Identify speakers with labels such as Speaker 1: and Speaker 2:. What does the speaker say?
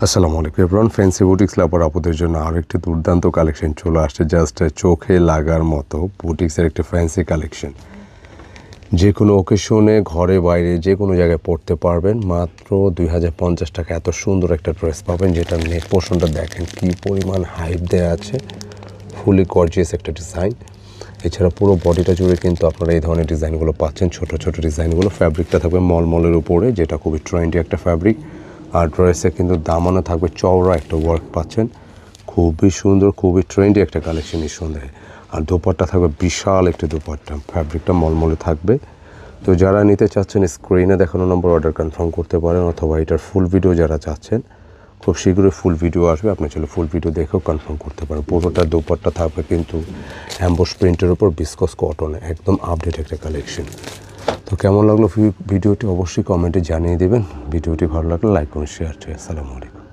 Speaker 1: আসসালামু আলাইকুম everyone, fancy boutiques লাভার আপুদের জন্য আরেকটি দুর্দান্ত কালেকশন চলে আসছে। জাস্ট চোখে লাগার মতো বুটিক্সের একটা ফ্যান্সি কালেকশন। যে কোনো ওকেশনে, ঘরে বাইরে যে কোনো জায়গায় পরতে পারবেন। মাত্র 2050 টাকা এত সুন্দর একটা ড্রেস পাবেন, যেটার নেক পোর্শনটা দেখেন কি পরিমাণ হাইপ দেওয়া আছে। ফুলি গর্জিয়াস একটা ডিজাইন। এছাড়া পুরো বডিটা জুড়ে কিন্তু আপনারা এই ধরনের ডিজাইনগুলো পাচ্ছেন, ছোট ছোট ডিজাইনগুলো। ফ্যাব্রিকটা থাকবে মলমলের উপরে, যেটা খুবই ট্রেন্ডি একটা ফ্যাব্রিক। আর ড্রেসে কিন্তু দামানো থাকবে, চওড়া একটা ওয়ার্ক পাচ্ছেন। খুবই সুন্দর, খুবই ট্রেন্ডি একটা কালেকশন নিঃসন্দেহে। আর দোপাট্টা থাকবে বিশাল একটি দোপাট্টা, ফ্যাব্রিকটা মলমলে থাকবে। তো যারা নিতে চাচ্ছেন স্ক্রিনে দেখানো নম্বর অর্ডার কনফার্ম করতে পারেন, অথবা এটার ফুল ভিডিও যারা চাচ্ছেন খুব শীঘ্রই ফুল ভিডিও আসবে, আপনি চলে ফুল ভিডিও দেখেও কনফার্ম করতে পারেন। পুরোটা দোপাট্টা থাকবে কিন্তু অ্যাম্বোস প্রিন্টের উপর বিসকস কটনে, একদম আপডেট একটা কালেকশন। তো কেমন লাগলো ভিডিওটি অবশ্যই কমেন্টে জানিয়ে দেবেন। ভিডিওটি ভালো লাগলে লাইক করুন, শেয়ার করুন। আসসালামু আলাইকুম।